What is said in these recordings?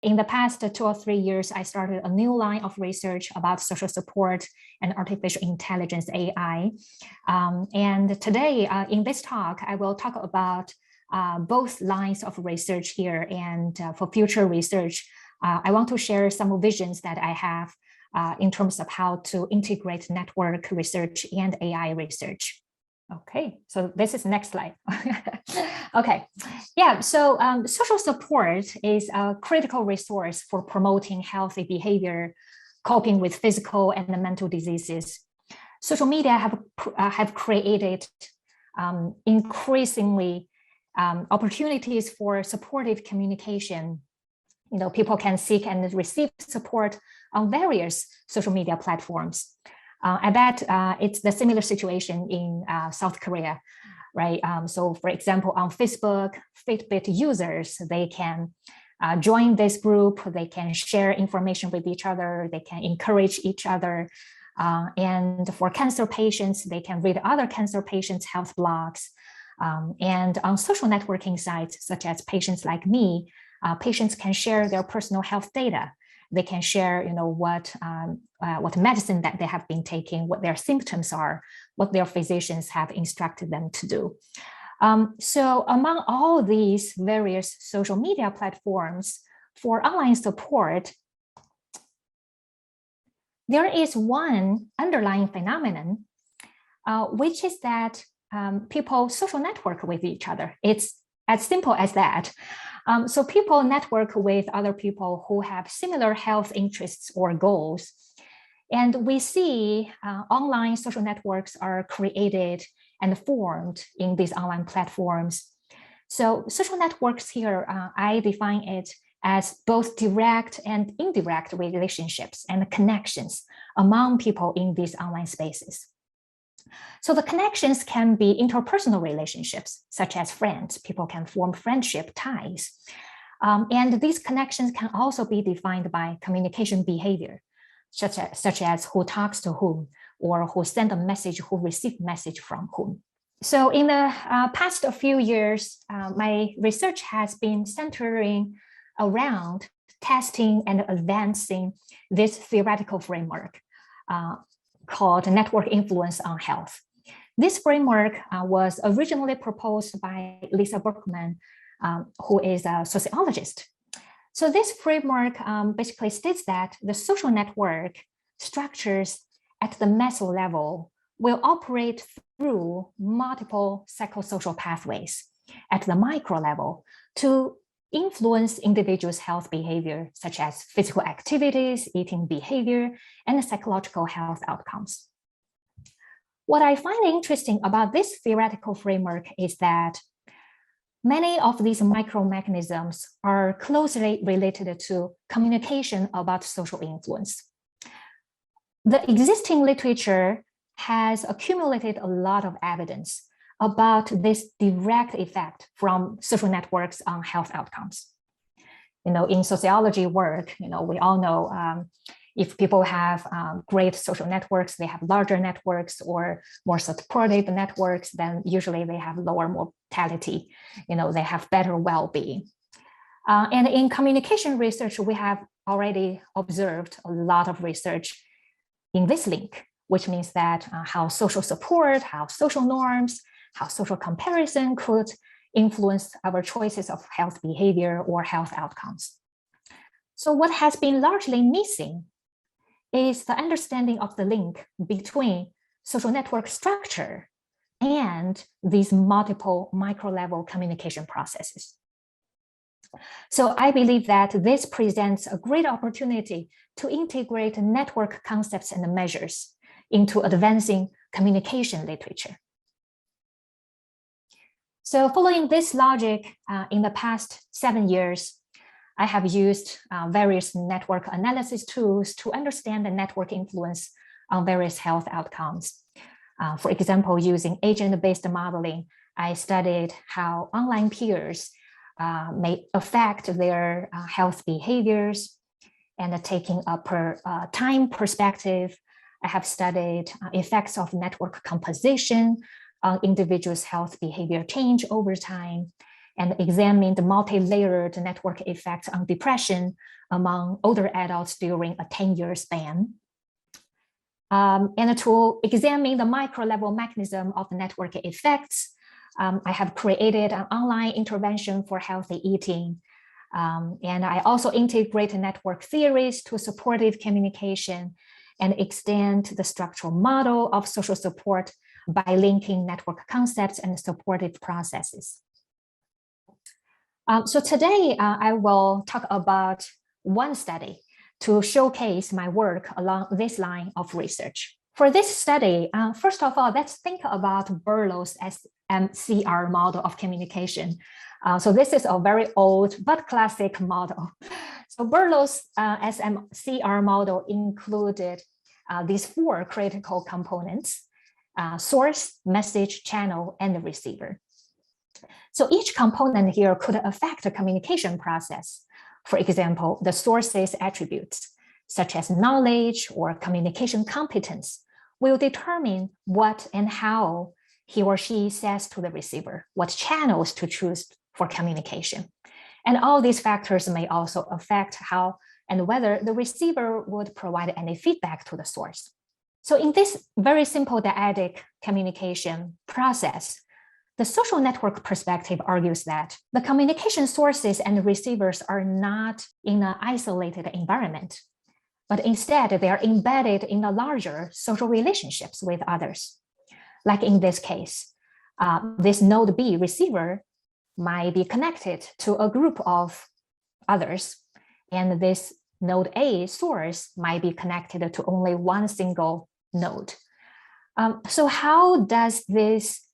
in the past 2 or 3 years, I started a new line of research about social support and artificial intelligence, AI. And today, in this talk, I will talk about both lines of research here. And for future research, I want to share some visions that I have in terms of how to integrate network research and AI research. Okay, so this is the next slide. Okay, yeah, so social support is a critical resource for promoting healthy behavior, coping with physical and mental diseases. Social media have created increasingly opportunities for supportive communication. You know, people can seek and receive support on various social media platforms. I bet it's the similar situation in South Korea, right? So for example, on Facebook, Fitbit users, they can join this group, they can share information with each other, they can encourage each other. And for cancer patients, they can read other cancer patients' health blogs. And on social networking sites, such as Patients Like Me, patients can share their personal health data. They can share, you know, what medicine that they have been taking, what their symptoms are, what their physicians have instructed them to do. So among all these various social media platforms for online support, there is one underlying phenomenon, which is that people social network with each other. It's as simple as that. So people network with other people who have similar health interests or goals. And we see online social networks are created and formed in these online platforms. So social networks here, I define it as both direct and indirect relationships and connections among people in these online spaces. So the connections can be interpersonal relationships, such as friends. People can form friendship ties. And these connections can also be defined by communication behavior, such as who talks to whom, or who send a message, who received message from whom. So in the past few years, my research has been centering around testing and advancing this theoretical framework called network influence on health. This framework was originally proposed by Lisa Berkman, who is a sociologist. So this framework basically states that the social network structures at the meso level will operate through multiple psychosocial pathways at the micro level to influence individuals' health behavior, such as physical activities, eating behavior, and psychological health outcomes. What I find interesting about this theoretical framework is that many of these micro mechanisms are closely related to communication about social influence. The existing literature has accumulated a lot of evidence about this direct effect from social networks on health outcomes. You know, in sociology work, you know, we all know if people have great social networks, they have larger networks or more supportive networks, then usually they have lower mortality. You know, they have better well-being. And in communication research, we have already observed a lot of research in this link, which means that how social support, how social norms, how social comparison could influence our choices of health behavior or health outcomes. So what has been largely missing is the understanding of the link between social network structure and these multiple micro-level communication processes. So I believe that this presents a great opportunity to integrate network concepts and measures into advancing communication literature. So following this logic, in the past 7 years, I have used various network analysis tools to understand the network influence on various health outcomes. For example, using agent-based modeling, I studied how online peers may affect their health behaviors. And taking a time perspective, I have studied effects of network composition on individuals' health behavior change over time. and examined the multi-layered network effects on depression among older adults during a 10-year span. And to examine the micro-level mechanism of the network effects, I have created an online intervention for healthy eating. And I also integrate network theories to supportive communication and extend the structural model of social support by linking network concepts and supportive processes. So today I will talk about one study to showcase my work along this line of research. For this study, first of all, let's think about Berlow's SMCR model of communication. So this is a very old but classic model. So Berlow's SMCR model included these four critical components: source, message, channel, and the receiver. So each component here could affect the communication process. For example, the source's attributes, such as knowledge or communication competence, will determine what and how he or she says to the receiver, what channels to choose for communication. And all these factors may also affect how and whether the receiver would provide any feedback to the source. So in this very simple dyadic communication process, the social network perspective argues that the communication sources and receivers are not in an isolated environment, but instead they are embedded in the larger social relationships with others. Like in this case, this node B receiver might be connected to a group of others, and this node A source might be connected to only one single node. So how does this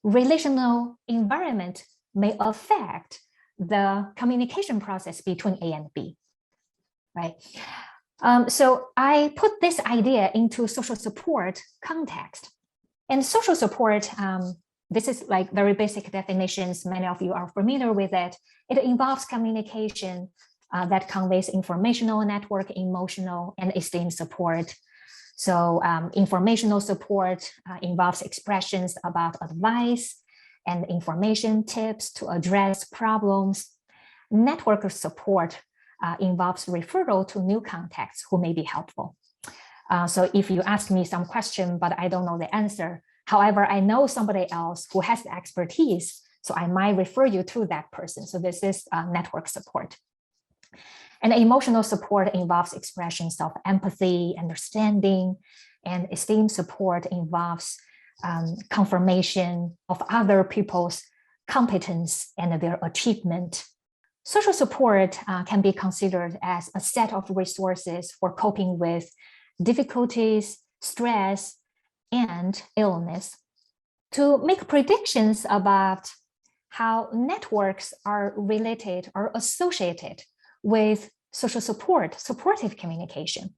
relational environment may affect the communication process between A and B, right? So I put this idea into social support context. And social support, this is like very basic definitions. Many of you are familiar with it. It involves communication that conveys informational, network, emotional, and esteem support. So informational support involves expressions about advice and information tips to address problems. Network support involves referral to new contacts who may be helpful. So if you ask me some question, but I don't know the answer, however, I know somebody else who has the expertise, so I might refer you to that person. So this is network support. And emotional support involves expressions of empathy, understanding, and esteem support involves confirmation of other people's competence and their achievement. Social support can be considered as a set of resources for coping with difficulties, stress, and illness. To make predictions about how networks are related or associated with social support, supportive communication,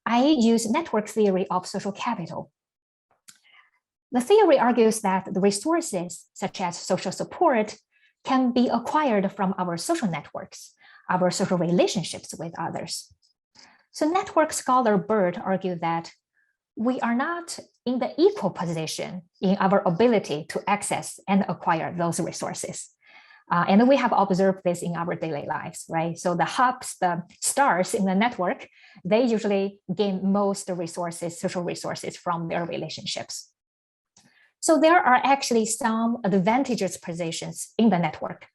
I use network theory of social capital. The theory argues that the resources, such as social support, can be acquired from our social networks, our social relationships with others. So network scholar Bird argued that we are not in the equal position in our ability to access and acquire those resources. And we have observed this in our daily lives, right? So the hubs, the stars in the network, they usually gain most resources, social resources from their relationships. So there are actually some advantageous positions in the network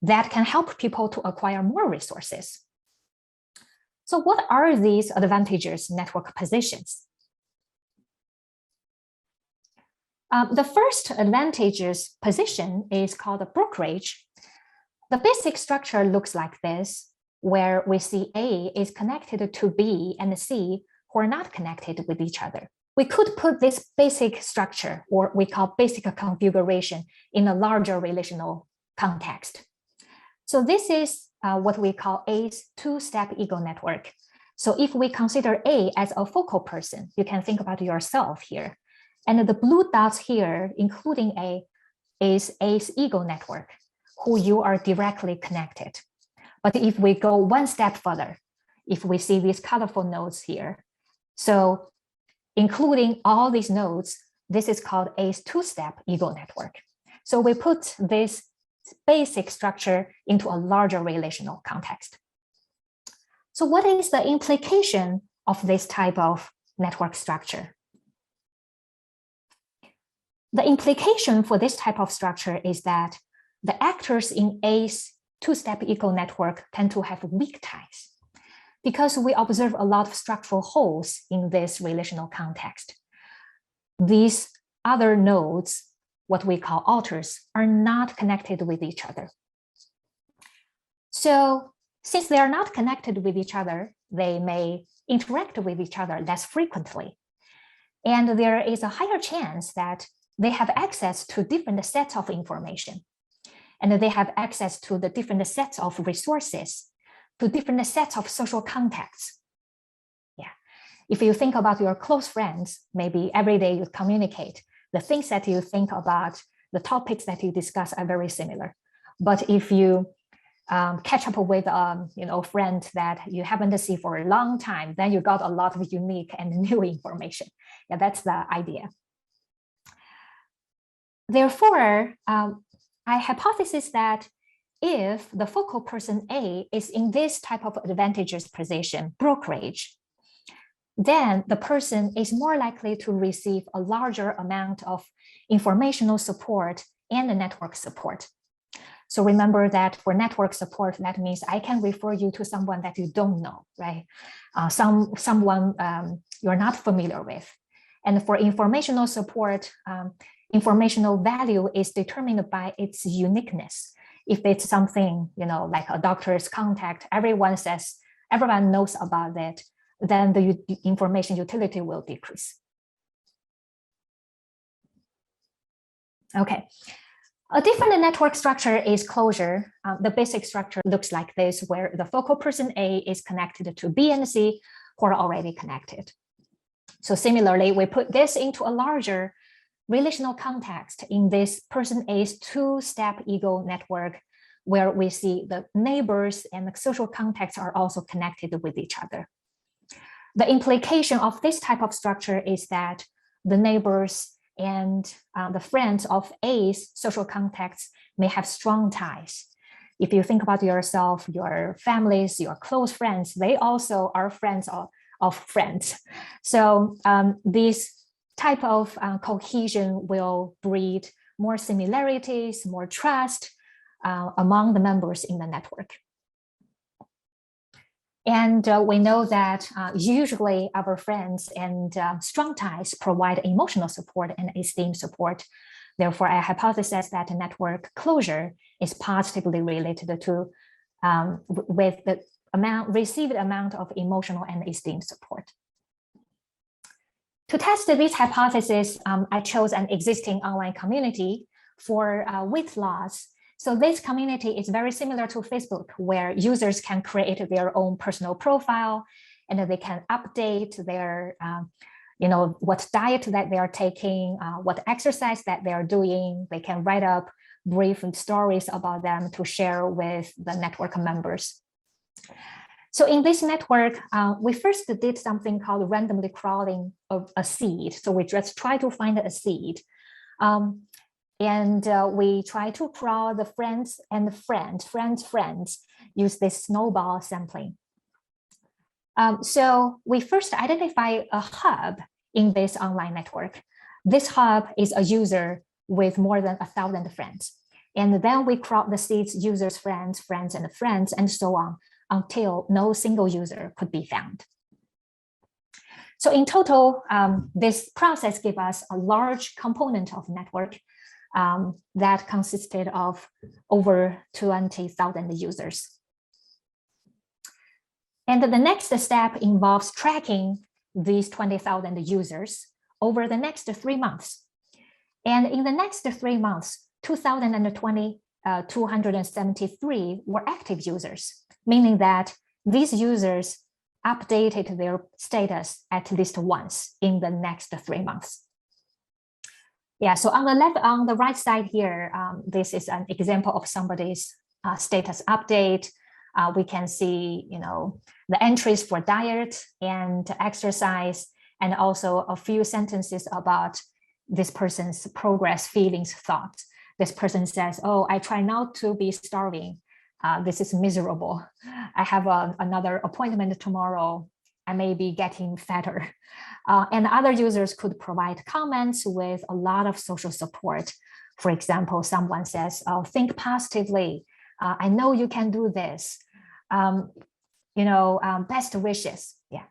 that can help people to acquire more resources. So what are these advantageous network positions? The first advantageous position is called a brokerage. The basic structure looks like this, where we see A is connected to B and C who are not connected with each other. We could put this basic structure, or we call basic configuration, in a larger relational context. So this is what we call A's two-step ego network. So if we consider A as a focal person, you can think about yourself here. And the blue dots here, including A, is A's ego network, who you are directly connected. But if we go one step further, if we see these colorful nodes here, so including all these nodes, this is called A's two-step ego network. So we put this basic structure into a larger relational context. So what is the implication of this type of network structure? The implication for this type of structure is that the actors in A's two-step ego network tend to have weak ties, because we observe a lot of structural holes in this relational context. These other nodes, what we call alters, are not connected with each other. So since they are not connected with each other, they may interact with each other less frequently. And there is a higher chance that they have access to different sets of information. And they have access to the different sets of resources, to different sets of social contacts. Yeah. If you think about your close friends, maybe every day you communicate, the things that you think about, the topics that you discuss are very similar. But if you catch up with friend that you haven't seen for a long time, then you got a lot of unique and new information. Yeah, that's the idea. Therefore, I hypothesis that if the focal person A is in this type of advantageous position, brokerage, then the person is more likely to receive a larger amount of informational support and the network support. So remember that for network support, that means I can refer you to someone that you don't know, right? Someone you're not familiar with. And for informational support, informational value is determined by its uniqueness. If it's something, like a doctor's contact, everyone knows about it, then the information utility will decrease. Okay. A different network structure is closure. The basic structure looks like this, where the focal person A is connected to B and C, who are already connected. So similarly, we put this into a larger relational context in this person A's two-step ego network, where we see the neighbors and the social contacts are also connected with each other. The implication of this type of structure is that the neighbors and the friends of A's social contacts may have strong ties. If you think about yourself, your families, your close friends, they also are friends of friends. So this type of cohesion will breed more similarities, more trust among the members in the network. And we know that usually our friends and strong ties provide emotional support and esteem support. Therefore, I hypothesize that network closure is positively related to with the received amount of emotional and esteem support. To test this hypothesis, I chose an existing online community for weight loss. So this community is very similar to Facebook, where users can create their own personal profile, and they can update their, what diet that they are taking, what exercise that they are doing. They can write up brief stories about them to share with the network members. So in this network, we first did something called randomly crawling of a seed. So we just try to find a seed. And we try to crawl the friends and friends, use this snowball sampling. So we first identify a hub in this online network. This hub is a user with more than 1,000 friends. And then we crawl the seeds, users, friends, and so on, until no single user could be found. So in total, this process gave us a large component of network that consisted of over 20,000 users. And the next step involves tracking these 20,000 users over the next 3 months. And in the next 3 months, 273 were active users, meaning that these users updated their status at least once in the next 3 months. Yeah, so on the right side here, this is an example of somebody's status update. We can see, the entries for diet and exercise, and also a few sentences about this person's progress, feelings, thoughts. this person says, oh, I try not to be starving. This is miserable. I have another appointment tomorrow. I may be getting fatter. And other users could provide comments with a lot of social support. For example, someone says, oh, think positively. I know you can do this. Best wishes. Yeah.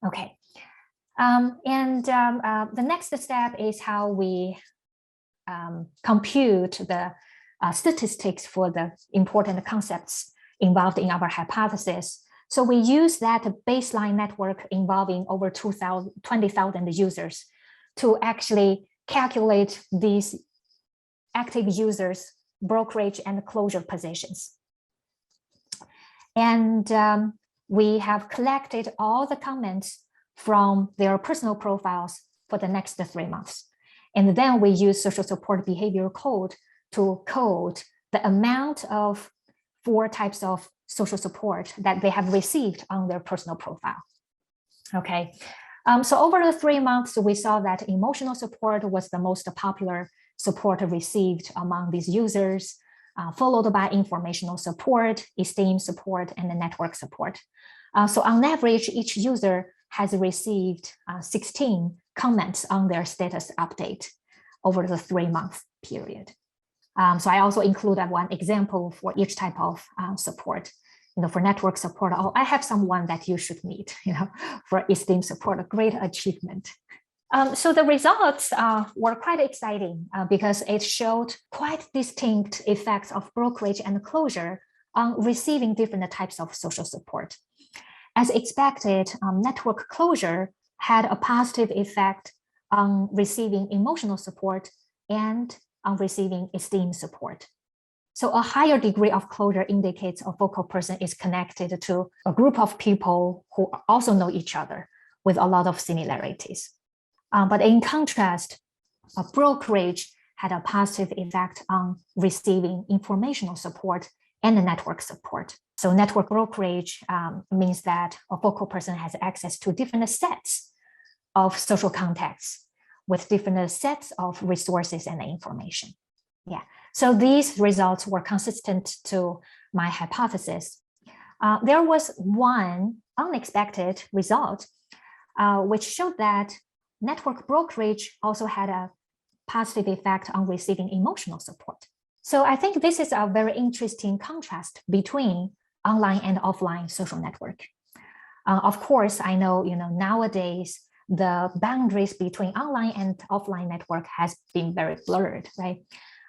Okay. The next step is how we compute the statistics for the important concepts involved in our hypothesis. So we use that baseline network involving over 20,000 users to actually calculate these active users' brokerage and closure positions. And we have collected all the comments from their personal profiles for the next 3 months. And then we use social support behavior code to code the amount of 4 types of social support that they have received on their personal profile. Okay, so over the 3 months, we saw that emotional support was the most popular support received among these users, followed by informational support, esteem support, and the network support. So on average, each user has received 16 comments on their status update over the 3-month period. So I also included one example for each type of support. For network support, I have someone that you should meet, for esteem support, a great achievement. So the results were quite exciting because it showed quite distinct effects of brokerage and closure on receiving different types of social support. As expected, network closure had a positive effect on receiving emotional support and on receiving esteem support. So a higher degree of closure indicates a focal person is connected to a group of people who also know each other with a lot of similarities. But in contrast, a brokerage had a positive effect on receiving informational support and the network support. So network brokerage means that a focal person has access to different sets of social contacts with different sets of resources and information. Yeah, so these results were consistent to my hypothesis. There was one unexpected result, which showed that network brokerage also had a positive effect on receiving emotional support. So I think this is a very interesting contrast between online and offline social network. Of course, I know, nowadays, the boundaries between online and offline network has been very blurred, right?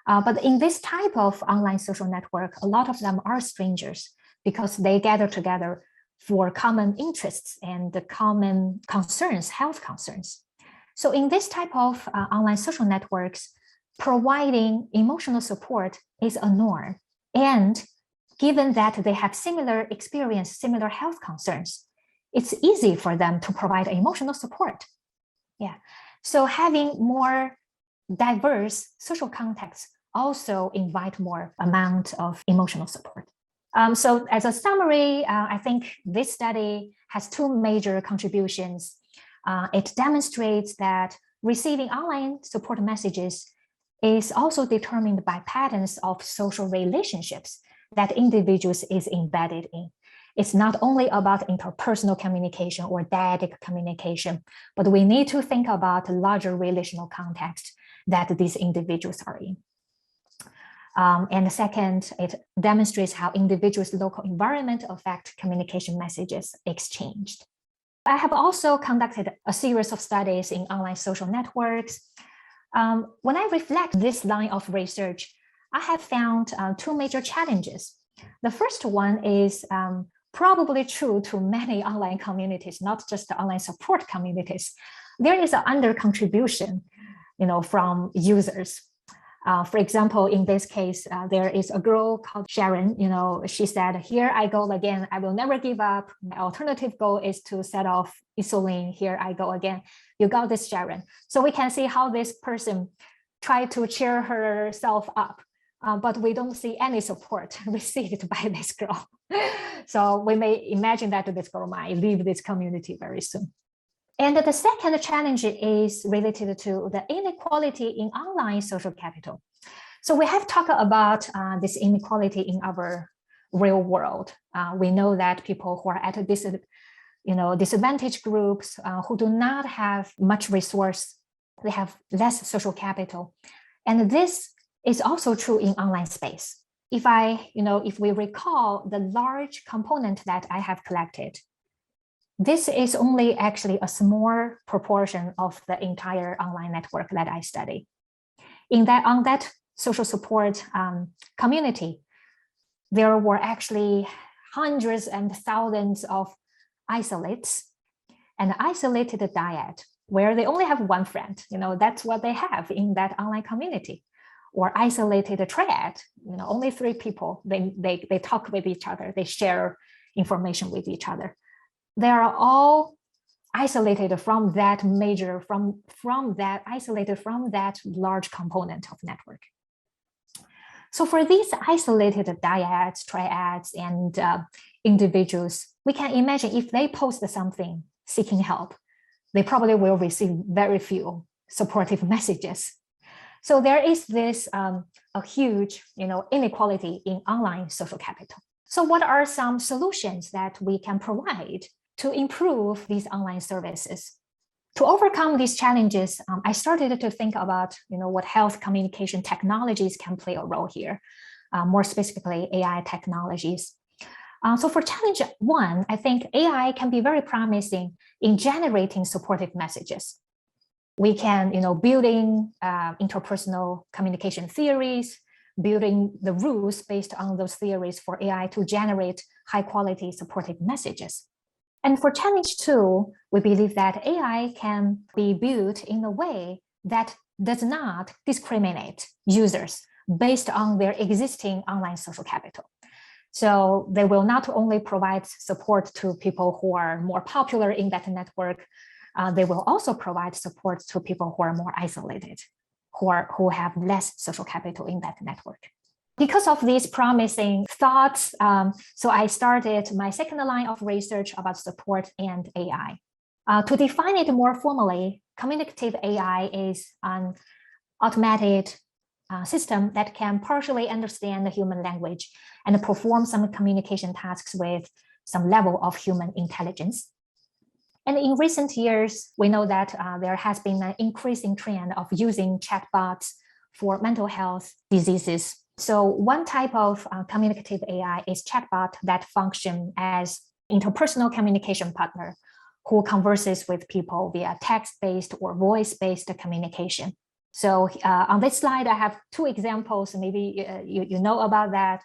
But in this type of online social network, a lot of them are strangers because they gather together for common interests and the common concerns, health concerns. So in this type of online social networks, providing emotional support is a norm. And given that they have similar experience, similar health concerns, it's easy for them to provide emotional support. Yeah. So having more diverse social contexts also invite more amount of emotional support. So as a summary, I think this study has 2 major contributions. It demonstrates that receiving online support messages is also determined by patterns of social relationships that individuals is embedded in. It's not only about interpersonal communication or dyadic communication, but we need to think about larger relational context that these individuals are in. And second, it demonstrates how individuals' local environment affect communication messages exchanged. I have also conducted a series of studies in online social networks. When I reflect this line of research, I have found 2 major challenges. The first one is probably true to many online communities, not just the online support communities. There is an under-contribution, from users. For example, in this case, there is a girl called Sharon. She said, "Here I go again. I will never give up. My alternative goal is to set off insulin. Here I go again." You got this, Sharon. So we can see how this person tried to cheer herself up, but we don't see any support received by this girl. So we may imagine that this girl might leave this community very soon. And the second challenge is related to the inequality in online social capital. So we have talked about this inequality in our real world. We know that people who are at this, disadvantaged groups who do not have much resource, they have less social capital. And this is also true in online space. If we recall the large component that I have collected, this is only actually a small proportion of the entire online network that I study. On that social support community, there were actually hundreds and thousands of isolates and isolated dyad where they only have one friend. That's what they have in that online community. Or isolated triad, only 3 people, they talk with each other, they share information with each other. They are all isolated from that isolated from that large component of network. So for these isolated dyads, triads, and individuals, we can imagine if they post something seeking help, they probably will receive very few supportive messages. So there is this a huge inequality in online social capital. So what are some solutions that we can provide to improve these online services? To overcome these challenges, I started to think about what health communication technologies can play a role here, more specifically AI technologies. So for challenge 1, I think AI can be very promising in generating supportive messages. We can, building interpersonal communication theories, building the rules based on those theories for AI to generate high quality supportive messages. And for challenge 2, we believe that AI can be built in a way that does not discriminate users based on their existing online social capital. So they will not only provide support to people who are more popular in that network, they will also provide support to people who are more isolated, who have less social capital in that network. Because of these promising thoughts, so I started my second line of research about support and AI. To define it more formally, communicative AI is an automated system that can partially understand the human language and perform some communication tasks with some level of human intelligence. And in recent years, we know that there has been an increasing trend of using chatbots for mental health diseases. So one type of communicative AI is chatbot that function as interpersonal communication partner who converses with people via text-based or voice-based communication. So on this slide, I have 2 examples. Maybe you know about that.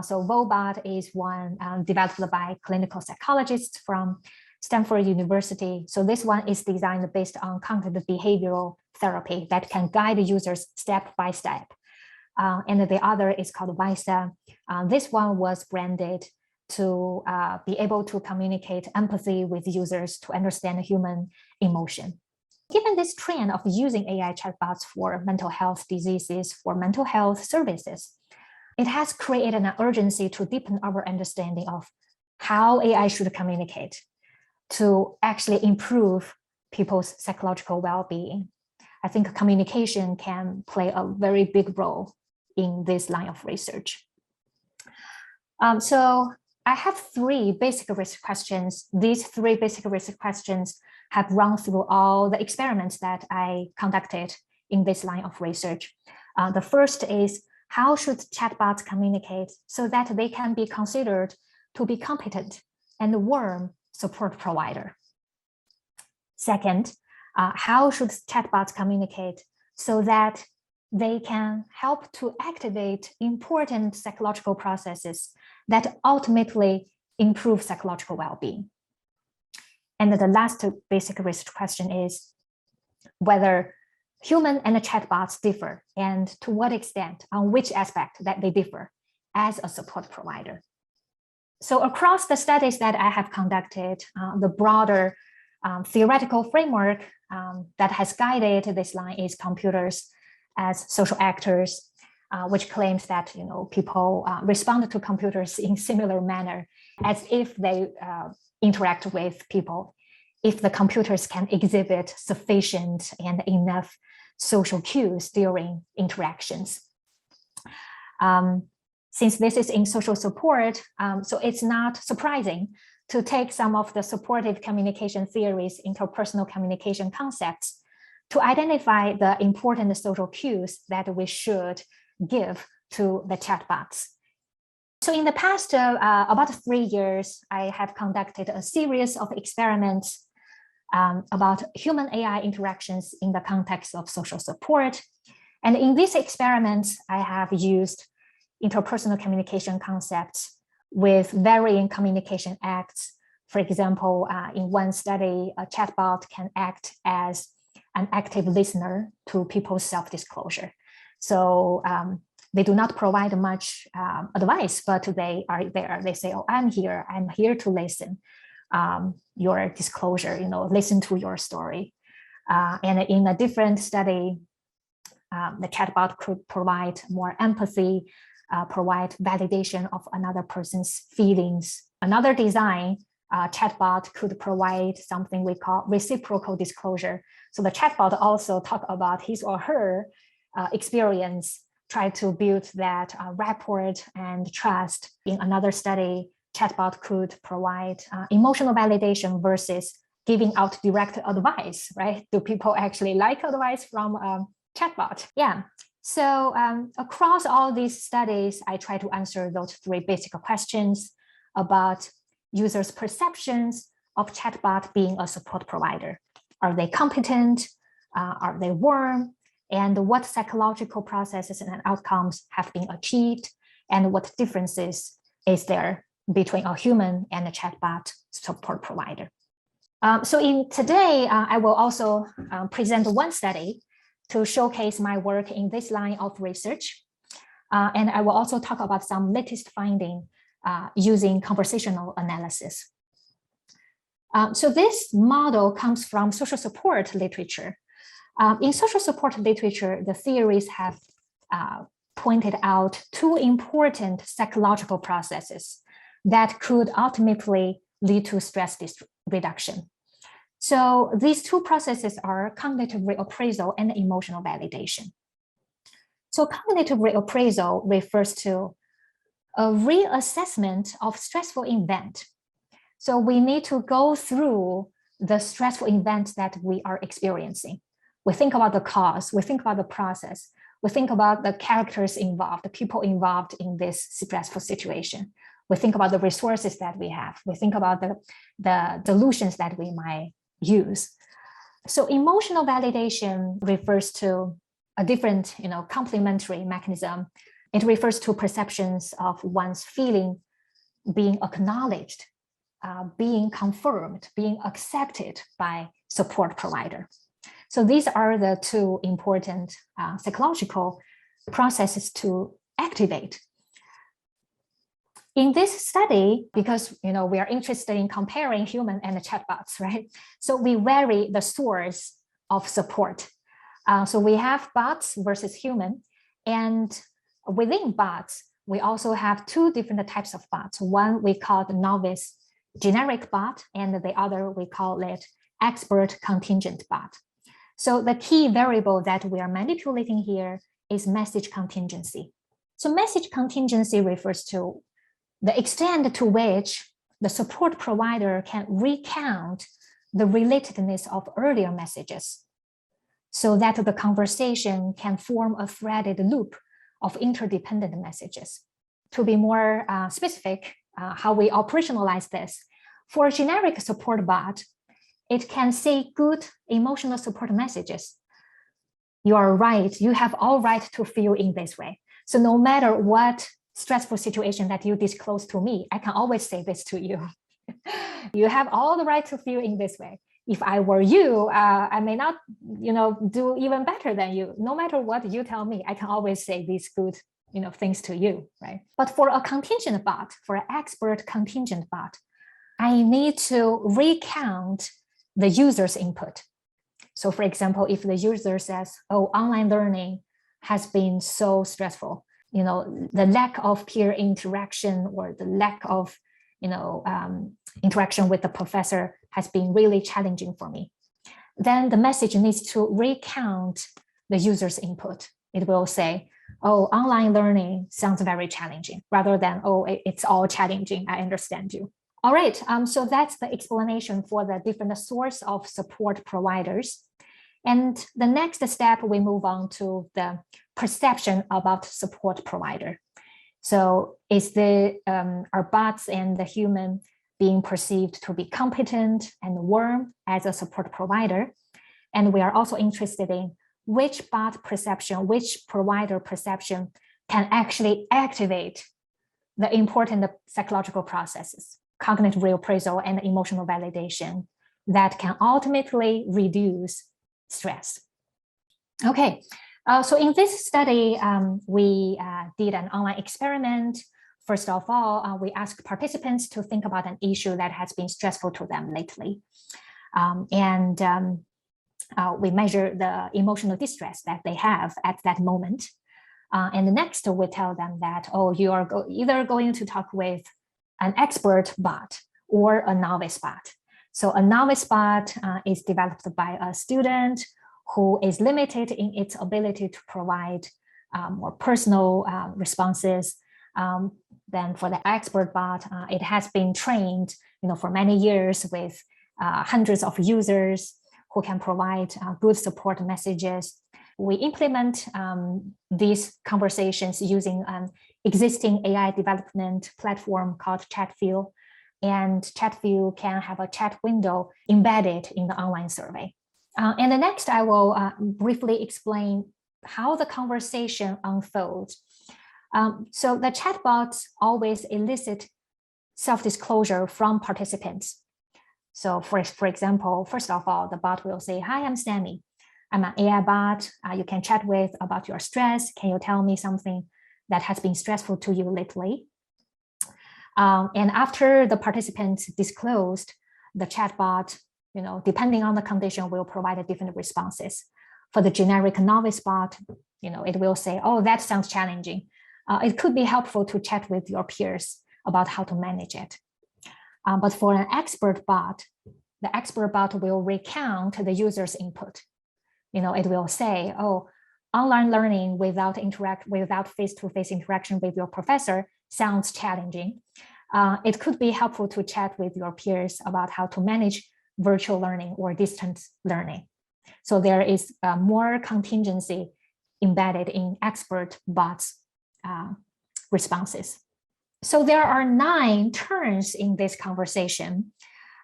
So Vobot is one developed by clinical psychologists from Stanford University. So this one is designed based on cognitive behavioral therapy that can guide users step by step. And the other is called Visa. This one was branded to be able to communicate empathy with users to understand human emotion. Given this trend of using AI chatbots for mental health diseases, for mental health services, it has created an urgency to deepen our understanding of how AI should communicate to actually improve people's psychological well-being. I think communication can play a very big role in this line of research. So I have 3 basic research questions. These 3 basic research questions have run through all the experiments that I conducted in this line of research. The first is, how should chatbots communicate so that they can be considered to be competent and warm support provider? Second, how should chatbots communicate so that they can help to activate important psychological processes that ultimately improve psychological well-being? And the last basic research question is whether human and chatbots differ, and to what extent, on which aspect that they differ as a support provider. So across the studies that I have conducted, the broader theoretical framework that has guided this line is computers as social actors, which claims that people respond to computers in similar manner as if they interact with people if the computers can exhibit sufficient and enough social cues during interactions. Since this is in social support, so it's not surprising to take some of the supportive communication theories, interpersonal communication concepts, to identify the important social cues that we should give to the chatbots. So in the past about 3 years, I have conducted a series of experiments about human AI interactions in the context of social support. And in these experiments, I have used interpersonal communication concepts with varying communication acts. For example, in one study, a chatbot can act as an active listener to people's self-disclosure. So they do not provide much advice, but they are there. They say, oh, I'm here to listen. Your disclosure, listen to your story. And in a different study, the chatbot could provide more empathy, provide validation of another person's feelings. Another design, chatbot could provide something we call reciprocal disclosure. So the chatbot also talk about his or her experience, try to build that rapport and trust. In another study, chatbot could provide emotional validation versus giving out direct advice, right? Do people actually like advice from a chatbot? Yeah. So across all these studies, I try to answer those 3 basic questions about users' perceptions of chatbot being a support provider. Are they competent? Are they warm? And what psychological processes and outcomes have been achieved? And what differences is there between a human and a chatbot support provider? So today, I will also present one study to showcase my work in this line of research. And I will also talk about some latest finding using conversational analysis. So this model comes from social support literature. In social support literature, the theories have pointed out 2 important psychological processes that could ultimately lead to stress reduction. So these 2 processes are cognitive reappraisal and emotional validation. So cognitive reappraisal refers to a reassessment of stressful event. So we need to go through the stressful event that we are experiencing. We think about the cause, we think about the process, we think about the characters involved, the people involved in this stressful situation. We think about the resources that we have. We think about the solutions that we might use. So emotional validation refers to a different, complementary mechanism. It refers to perceptions of one's feeling being acknowledged, being confirmed, being accepted by support provider. So these are the 2 important psychological processes to activate. In this study, because we are interested in comparing human and the chatbots, right? So we vary the source of support. So we have bots versus human, and within bots, we also have 2 different types of bots. One we call the novice generic bot, and the other we call it expert contingent bot. So the key variable that we are manipulating here is message contingency. So message contingency refers to the extent to which the support provider can recount the relatedness of earlier messages so that the conversation can form a threaded loop of interdependent messages. To be more specific, how we operationalize this, for a generic support bot, it can say good emotional support messages. You are right, you have all right to feel in this way. So no matter what stressful situation that you disclose to me, I can always say this to you. You have all the right to feel in this way. If I were you, I may not, do even better than you. No matter what you tell me, I can always say these good, things to you, right? But for a contingent bot, for an expert contingent bot, I need to recount the user's input. So for example, if the user says, oh, online learning has been so stressful, the lack of peer interaction or the lack of, interaction with the professor has been really challenging for me. Then the message needs to recount the user's input. It will say, oh, online learning sounds very challenging, rather than, oh, it's all challenging, I understand you. All right, so that's the explanation for the different source of support providers. And the next step, we move on to the perception about support provider. So is are bots and the human being perceived to be competent and warm as a support provider? And we are also interested in which bot perception, which provider perception can actually activate the important psychological processes, cognitive reappraisal and emotional validation, that can ultimately reduce stress. Okay, so in this study, we did an online experiment. First of all, we asked participants to think about an issue that has been stressful to them lately. We measure the emotional distress that they have at that moment. And next, we tell them that, oh, you are either going to talk with an expert bot or a novice bot. So a novice bot is developed by a student who is limited in its ability to provide more personal responses. Then for the expert bot, it has been trained, for many years with hundreds of users who can provide good support messages. We implement these conversations using an existing AI development platform called Chatview, and Chatview can have a chat window embedded in the online survey. And the next, I will briefly explain how the conversation unfolds. So the chatbots always elicit self-disclosure from participants. So for example, first of all, the bot will say, hi, I'm Sammy. I'm an AI bot you can chat with about your stress. Can you tell me something that has been stressful to you lately? And after the participants disclosed, the chatbot, depending on the condition, will provide different responses. For the generic novice bot, it will say, oh, that sounds challenging. It could be helpful to chat with your peers about how to manage it. But for an expert bot, the expert bot will recount the user's input. It will say, oh, online learning without face-to-face interaction with your professor sounds challenging. It could be helpful to chat with your peers about how to manage virtual learning or distance learning. So there is more contingency embedded in expert bots' responses. So there are 9 turns in this conversation.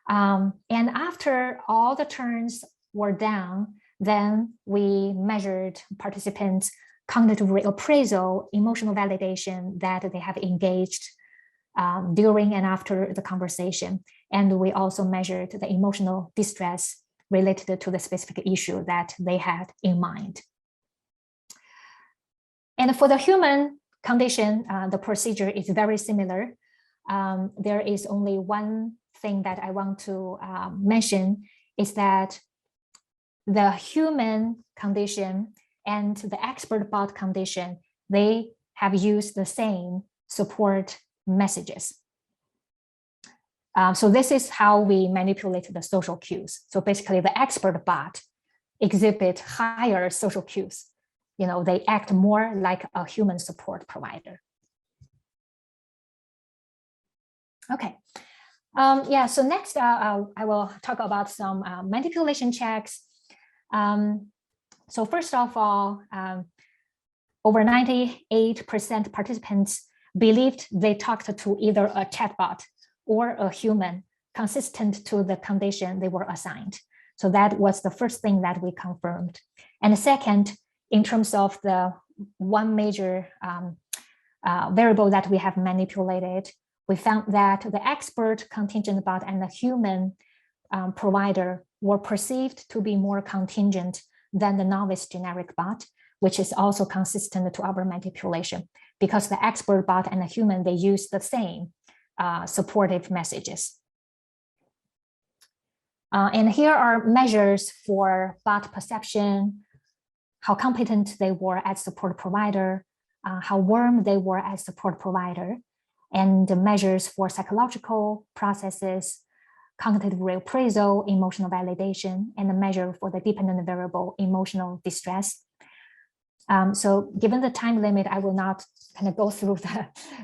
And after all the turns were done, then we measured participants' cognitive reappraisal, emotional validation that they have engaged during and after the conversation. And we also measured the emotional distress related to the specific issue that they had in mind. And for the human condition, the procedure is very similar. There is only one thing that I want to mention is that the human condition and the expert bot condition, they have used the same support messages. So this is how we manipulate the social cues. So basically the expert bot exhibit higher social cues. They act more like a human support provider. Okay. So next I will talk about some manipulation checks. So first of all, over 98% participants believed they talked to either a chatbot or a human consistent to the condition they were assigned. So that was the first thing that we confirmed. And the second, in terms of the one major variable that we have manipulated, we found that the expert contingent bot and the human provider were perceived to be more contingent than the novice generic bot, which is also consistent to our manipulation, because the expert bot and the human, they use the same supportive messages. And here are measures for bot perception, how competent they were as support provider, how warm they were as support provider, and the measures for psychological processes, cognitive reappraisal, emotional validation, and a measure for the dependent variable emotional distress. So given the time limit, I will not kind of go through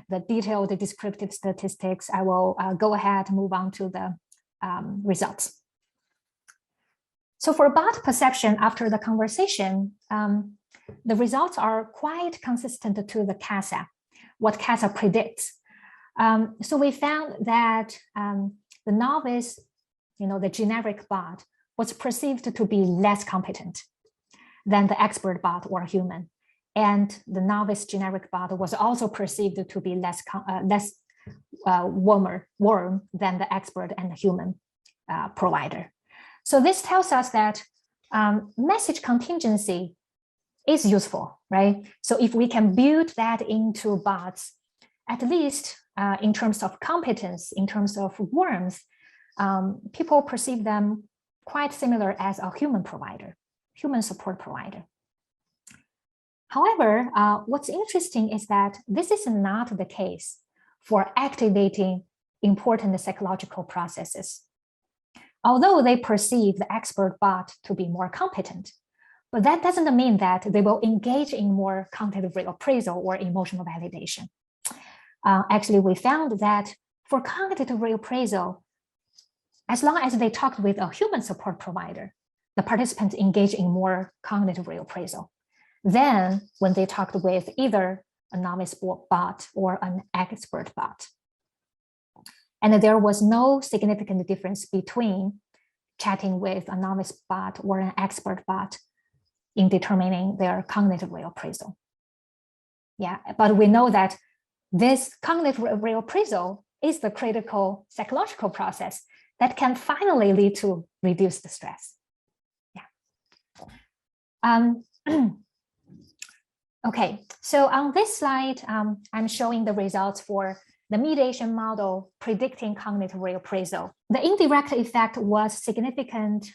the detailed descriptive statistics. I will go ahead and move on to the results. So for bot perception after the conversation, the results are quite consistent to the CASA, what CASA predicts. So we found that the novice, the generic bot, was perceived to be less competent than the expert bot or human. And the novice generic bot was also perceived to be less warm than the expert and the human provider. So this tells us that message contingency is useful, right? So if we can build that into bots, at least in terms of competence, in terms of warmth, people perceive them quite similar as a human provider, human support provider. However, what's interesting is that this is not the case for activating important psychological processes. Although they perceive the expert bot to be more competent, but that doesn't mean that they will engage in more cognitive reappraisal or emotional validation. Actually, we found that for cognitive reappraisal, as long as they talked with a human support provider, the participants engage in more cognitive reappraisal than when they talked with either a novice bot or an expert bot. And there was no significant difference between chatting with a novice bot or an expert bot in determining their cognitive reappraisal. Yeah, but we know that this cognitive reappraisal is the critical psychological process that can finally lead to reduced stress. Yeah. Okay, so on this slide, I'm showing the results for the mediation model predicting cognitive reappraisal. The indirect effect was significant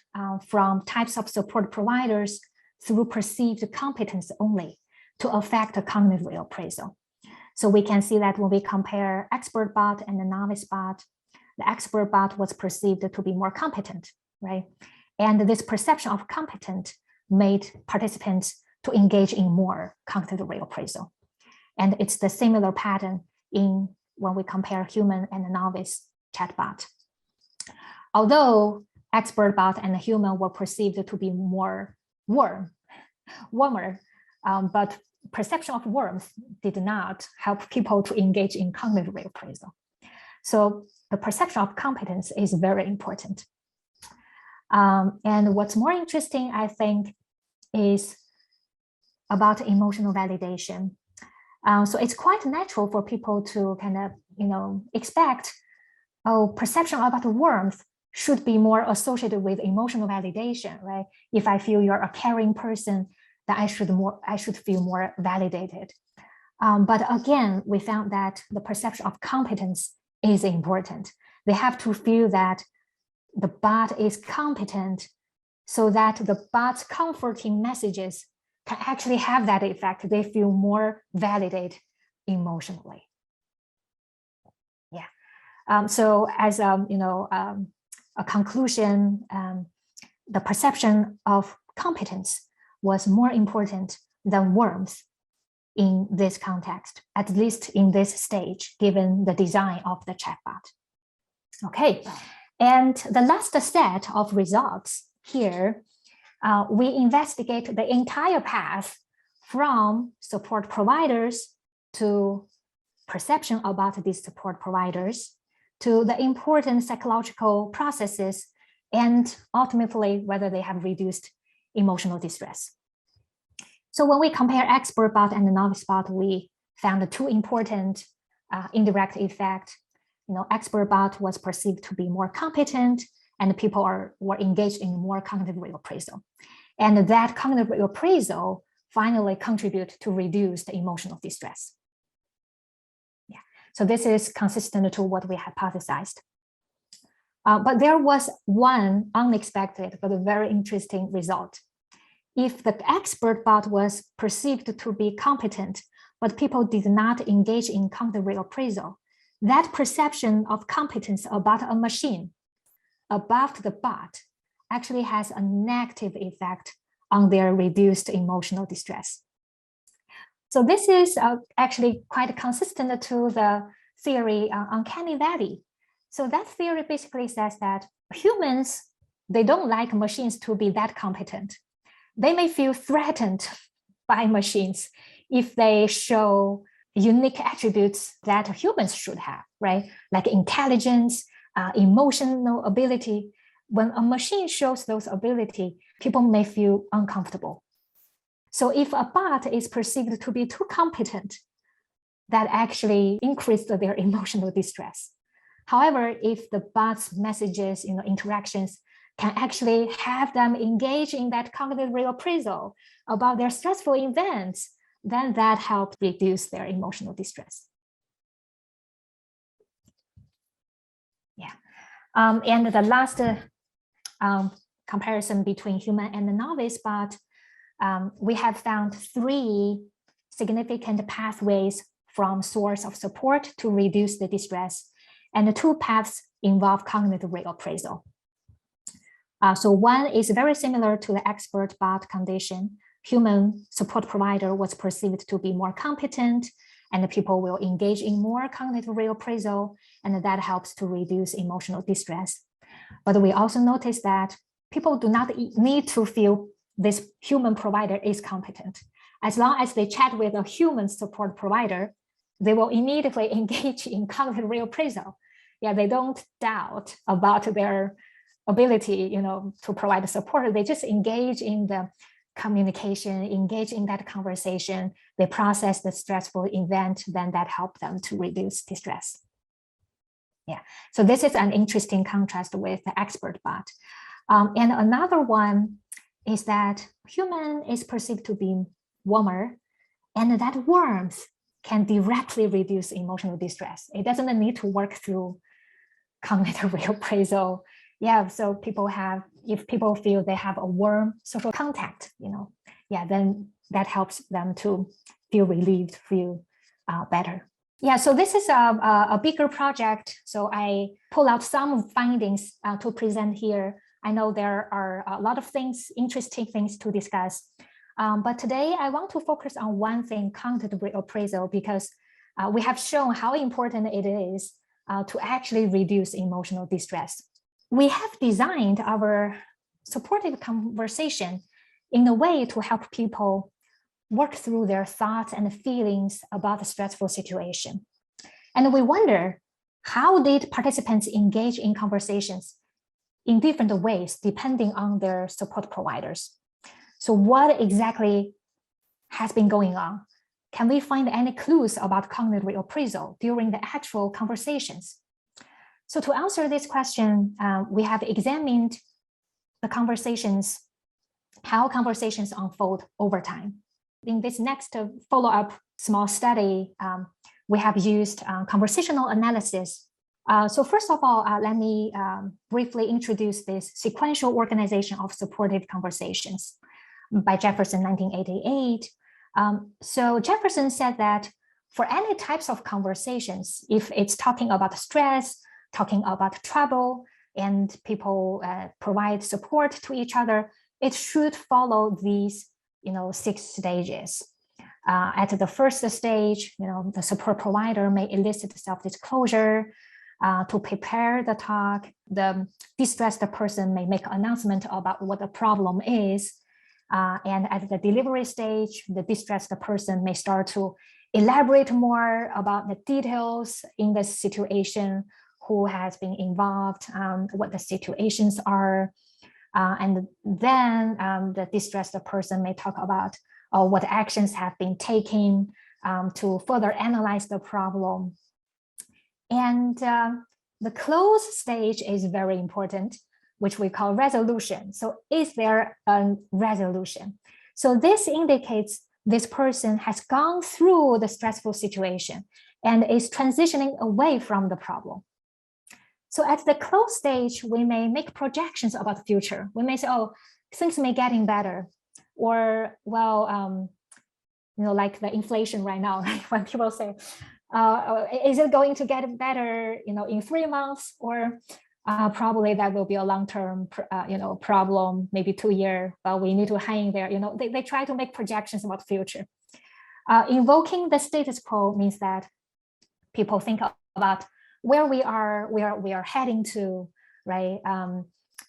from types of support providers through perceived competence only to affect the cognitive reappraisal. So we can see that when we compare expert bot and the novice bot, the expert bot was perceived to be more competent, right? And this perception of competent made participants to engage in more cognitive reappraisal. And it's the similar pattern in when we compare human and the novice chatbot. Although expert bot and the human were perceived to be more warmer, but perception of warmth did not help people to engage in cognitive reappraisal. So the perception of competence is very important. And what's more interesting, I think, is about emotional validation. So it's quite natural for people to kind of, expect, perception about warmth should be more associated with emotional validation, right? If I feel you're a caring person, that I should feel more validated. But again, we found that the perception of competence is important. They have to feel that the bot is competent so that the bot's comforting messages can actually have that effect. They feel more validated emotionally. Yeah. So as a conclusion, the perception of competence was more important than warmth in this context, at least in this stage, given the design of the chatbot. Okay, and the last set of results here, we investigate the entire path from support providers to perception about these support providers to the important psychological processes and ultimately whether they have reduced emotional distress. So when we compare expert bot and the novice bot, we found the two important indirect effects. Expert bot was perceived to be more competent and people were engaged in more cognitive reappraisal. And that cognitive reappraisal finally contribute to reduce the emotional distress. Yeah, so this is consistent to what we hypothesized. But there was one unexpected but a very interesting result. If the expert bot was perceived to be competent, but people did not engage in cognitive reappraisal, that perception of competence about a machine above the bot actually has a negative effect on their reduced emotional distress. So this is actually quite consistent to the theory uncanny valley. So that theory basically says that humans, they don't like machines to be that competent. They may feel threatened by machines if they show unique attributes that humans should have, right? Like intelligence, emotional ability. When a machine shows those abilities, people may feel uncomfortable. So if a bot is perceived to be too competent, that actually increases their emotional distress. However, if the bot's messages, interactions can actually have them engage in that cognitive reappraisal about their stressful events, then that helps reduce their emotional distress. Yeah, and the last comparison between human and the novice bot, we have found 3 significant pathways from source of support to reduce the distress, and the 2 paths involve cognitive reappraisal. So one is very similar to the expert bot condition. Human support provider was perceived to be more competent, and the people will engage in more cognitive reappraisal, and that helps to reduce emotional distress. But we also noticed that people do not need to feel this human provider is competent. As long as they chat with a human support provider, they will immediately engage in cognitive reappraisal. Yeah, they don't doubt about their ability, to provide support. They just engage in the communication, engage in that conversation. They process the stressful event, then that helps them to reduce distress. Yeah, so this is an interesting contrast with the expert bot. And another one is that human is perceived to be warmer, and that warmth can directly reduce emotional distress. It doesn't need to work through cognitive reappraisal. Yeah, so if people feel they have a warm social contact, then that helps them to feel relieved, feel better. Yeah, so this is a bigger project. So I pull out some findings to present here. I know there are a lot of things, interesting things to discuss. But today I want to focus on one thing, cognitive reappraisal, because we have shown how important it is to actually reduce emotional distress. We have designed our supportive conversation in a way to help people work through their thoughts and feelings about the stressful situation. And we wonder, how did participants engage in conversations in different ways depending on their support providers? So what exactly has been going on? Can we find any clues about cognitive reappraisal during the actual conversations? So to answer this question, we have examined the conversations, how conversations unfold over time. In this next follow-up small study, we have used conversational analysis. So first of all, let me briefly introduce this sequential organization of supportive conversations by Jefferson, 1988. So Jefferson said that for any types of conversations, if it's talking about stress, talking about trouble, and people provide support to each other, it should follow these 6 stages. At the first stage, the support provider may elicit self-disclosure to prepare the talk. The distressed person may make an announcement about what the problem is. And at the delivery stage, the distressed person may start to elaborate more about the details in the situation, who has been involved, what the situations are. And then the distressed person may talk about what actions have been taken to further analyze the problem. And the close stage is very important, which we call resolution. So is there a resolution? So this indicates this person has gone through the stressful situation and is transitioning away from the problem. So at the close stage, we may make projections about the future. We may say, oh, things may getting better, or well, like the inflation right now, right? When people say, is it going to get better, in 3 months, or probably that will be a long-term, problem, maybe 2 years, but we need to hang there. They try to make projections about the future. Invoking the status quo means that people think about where we are heading to, right?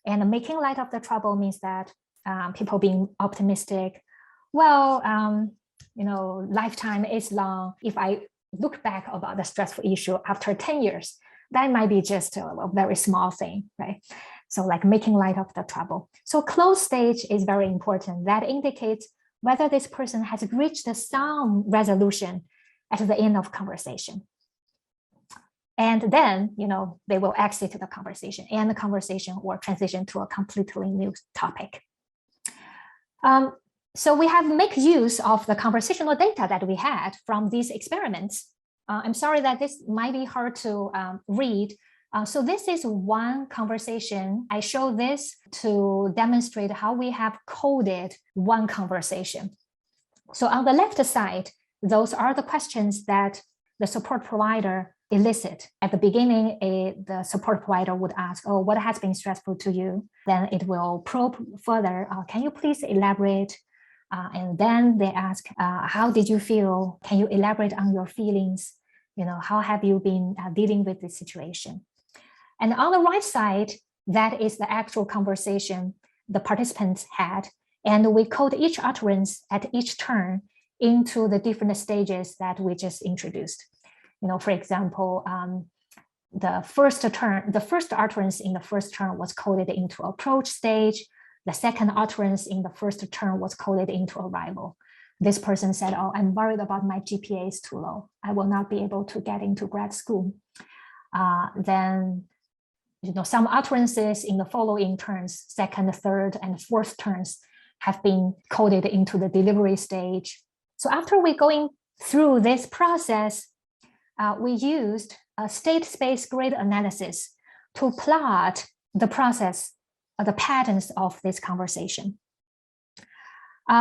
And making light of the trouble means that people being optimistic. Well, lifetime is long. If I look back about the stressful issue after 10 years, that might be just a very small thing, right? So like making light of the trouble. So close stage is very important. That indicates whether this person has reached some resolution at the end of conversation. And then, they will exit the conversation and the conversation will transition to a completely new topic. So we have make use of the conversational data that we had from these experiments. I'm sorry that this might be hard to read. So this is one conversation. I show this to demonstrate how we have coded one conversation. So on the left side, those are the questions that the support provider elicit. At the beginning, the support provider would ask, oh, what has been stressful to you? Then it will probe further. Can you please elaborate? And then they ask, how did you feel? Can you elaborate on your feelings? How have you been dealing with this situation? And on the right side, that is the actual conversation the participants had. And we code each utterance at each turn into the different stages that we just introduced. For example, the first utterance in the first turn was coded into approach stage. The second utterance in the first turn was coded into arrival. This person said, oh, I'm worried about my GPA is too low. I will not be able to get into grad school. Then, some utterances in the following turns, second, third, and fourth turns have been coded into the delivery stage. So after we're going through this process, we used a state space grid analysis to plot the process, the patterns of this conversation.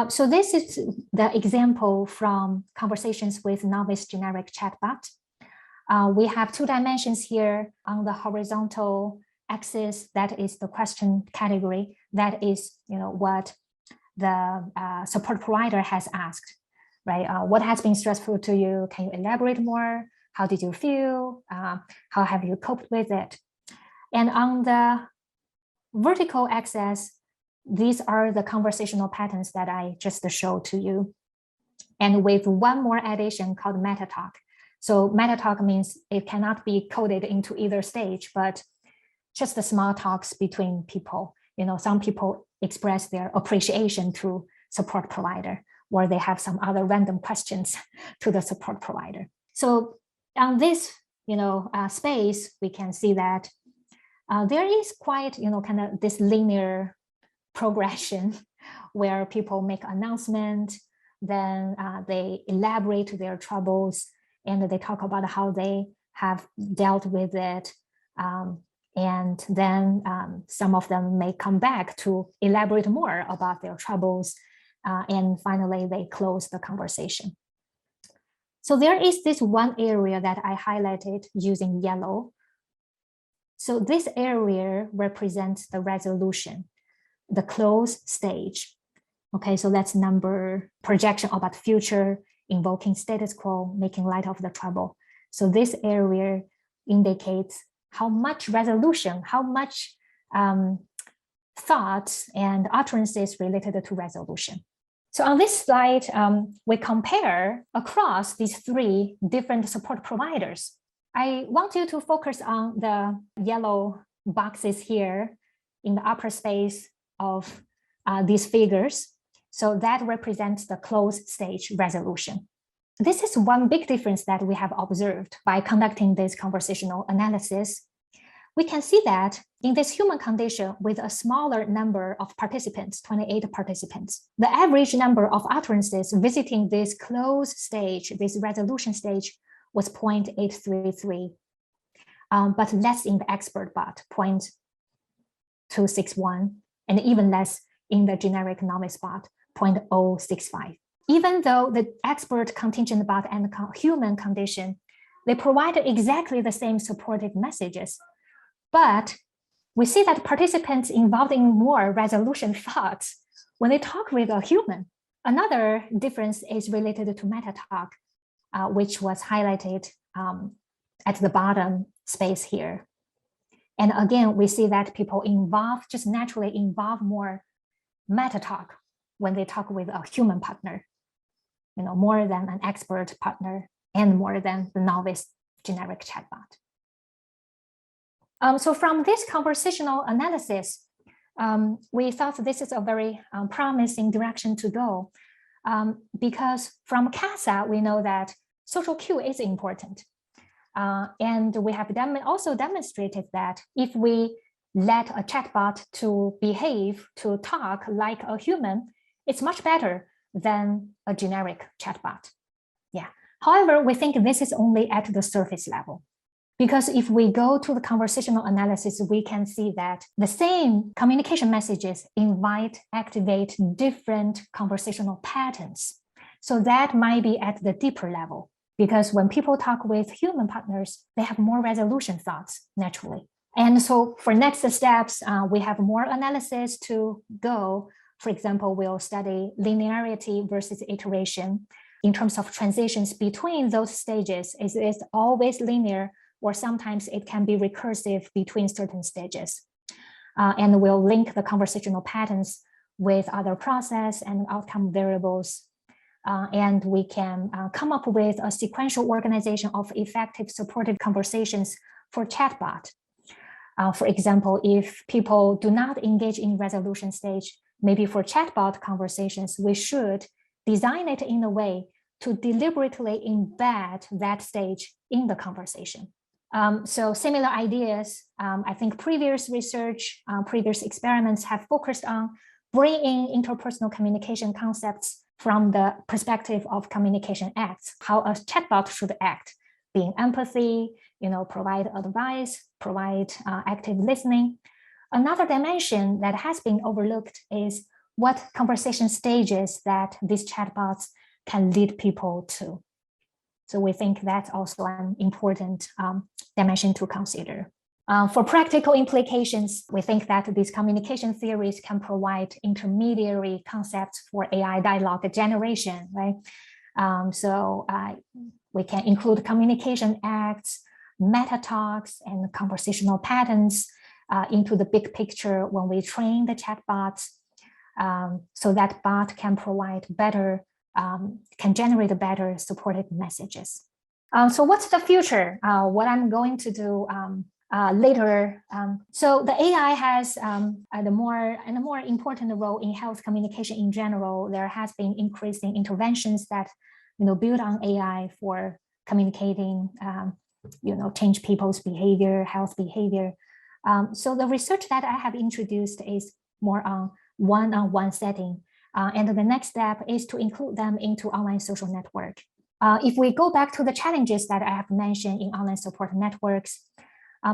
So this is the example from conversations with novice generic chatbot. We have 2 dimensions here. On the horizontal axis, that is the question category. That is, what the support provider has asked, right? What has been stressful to you? Can you elaborate more? How did you feel? How have you coped with it? And on the vertical axis, these are the conversational patterns that I just showed to you. And with one more addition called meta talk. So meta talk means it cannot be coded into either stage, but just the small talks between people. Some people express their appreciation to support provider, or they have some other random questions to the support provider. So on this, space, we can see that there is quite, kind of this linear progression where people make announcement, then they elaborate their troubles, and they talk about how they have dealt with it. And then some of them may come back to elaborate more about their troubles. And finally, they close the conversation. So there is this one area that I highlighted using yellow. So this area represents the resolution, the close stage. Okay, so that's number projection about future, invoking status quo, making light of the trouble. So this area indicates how much resolution, how much thoughts and utterances related to resolution. So on this slide, we compare across these 3 different support providers. I want you to focus on the yellow boxes here in the upper space of these figures. So that represents the closed stage resolution. This is one big difference that we have observed by conducting this conversational analysis. We can see that in this human condition with a smaller number of participants, 28 participants, the average number of utterances visiting this closed stage, this resolution stage, was 0.833, but less in the expert bot, 0.261, and even less in the generic novice bot, 0.065. Even though the expert contingent bot and the human condition, they provide exactly the same supportive messages, but we see that participants involved in more resolution thoughts when they talk with a human. Another difference is related to meta talk, which was highlighted at the bottom space here. And again, we see that people just naturally involve more meta talk when they talk with a human partner, more than an expert partner and more than the novice generic chatbot. So from this conversational analysis, we thought this is a very promising direction to go, because from CASA, we know that social cue is important. And we have also demonstrated that if we let a chatbot to behave, to talk like a human, it's much better than a generic chatbot. Yeah. However, we think this is only at the surface level. Because if we go to the conversational analysis, we can see that the same communication messages activate different conversational patterns. So that might be at the deeper level, because when people talk with human partners, they have more resolution thoughts naturally. And so for next steps, we have more analysis to go. For example, we'll study linearity versus iteration in terms of transitions between those stages. Is it always linear? Or sometimes it can be recursive between certain stages. And we'll link the conversational patterns with other process and outcome variables. And we can come up with a sequential organization of effective supportive conversations for chatbot. For example, if people do not engage in resolution stage, maybe for chatbot conversations, we should design it in a way to deliberately embed that stage in the conversation. So similar ideas, I think previous research, previous experiments have focused on bringing interpersonal communication concepts from the perspective of communication acts, how a chatbot should act, being empathy, provide advice, provide active listening. Another dimension that has been overlooked is what conversation stages that these chatbots can lead people to. So we think that's also an important dimension to consider. For practical implications, we think that these communication theories can provide intermediary concepts for AI dialogue generation, right? So we can include communication acts, meta talks, and conversational patterns into the big picture when we train the chatbots, so that bot can provide better can generate better supported messages. So what's the future? What I'm going to do later. So the AI has a more important role in health communication in general. There has been increasing interventions that build on AI for communicating, change people's behavior, health behavior. So the research that I have introduced is more on one-on-one setting. And the next step is to include them into online social network. If we go back to the challenges that I have mentioned in online support networks,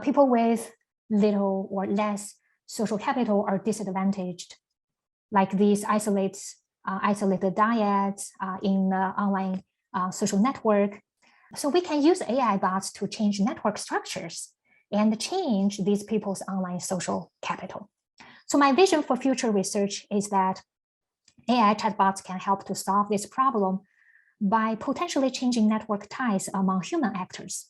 people with little or less social capital are disadvantaged, like these isolated dyads in the online social network. So we can use AI bots to change network structures and change these people's online social capital. So my vision for future research is that AI chatbots can help to solve this problem by potentially changing network ties among human actors.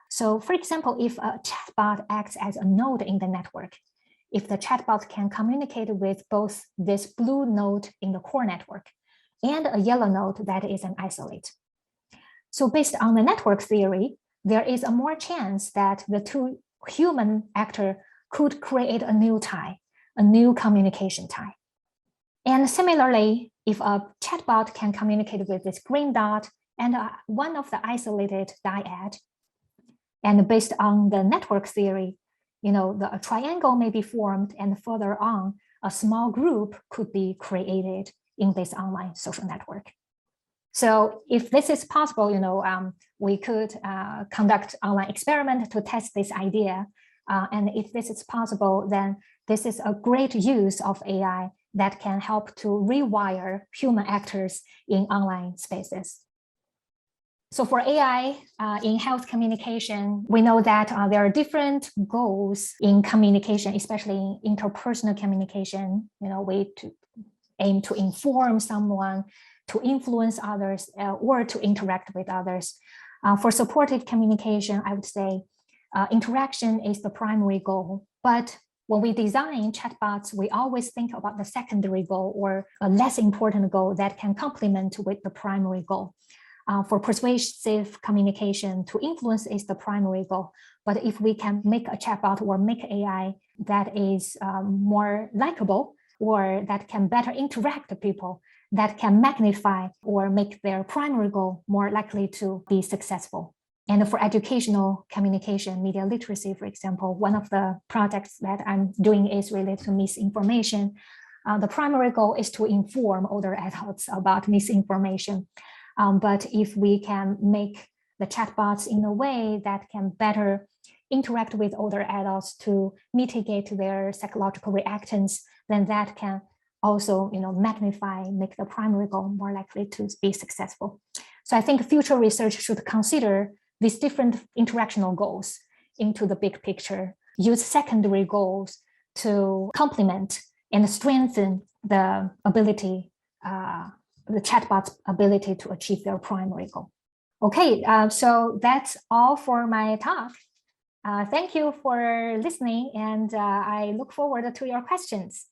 So for example, if a chatbot acts as a node in the network, if the chatbot can communicate with both this blue node in the core network and a yellow node that is an isolate. So based on the network theory, there is a more chance that the two human actors could create a new tie, a new communication tie. And similarly, if a chatbot can communicate with this green dot and one of the isolated dyad, and based on the network theory, a triangle may be formed, and further on, a small group could be created in this online social network. So if this is possible, we could conduct online experiment to test this idea. And if this is possible, then this is a great use of AI that can help to rewire human actors in online spaces. So for AI in health communication, we know that there are different goals in communication, especially in interpersonal communication. We aim to inform someone, to influence others, or to interact with others. For supportive communication, I would say interaction is the primary goal. But when we design chatbots, we always think about the secondary goal or a less important goal that can complement with the primary goal. For persuasive communication, to influence is the primary goal. But if we can make a chatbot or make AI that is more likable, or that can better interact with people, that can magnify or make their primary goal more likely to be successful. And for educational communication, media literacy, for example, one of the projects that I'm doing is related to misinformation. The primary goal is to inform older adults about misinformation. But if we can make the chatbots in a way that can better interact with older adults to mitigate their psychological reactions, then that can also magnify, make the primary goal more likely to be successful. So I think future research should consider these different interactional goals into the big picture, use secondary goals to complement and strengthen the ability, the chatbot's ability to achieve their primary goal. Okay, so that's all for my talk. Thank you for listening, and I look forward to your questions.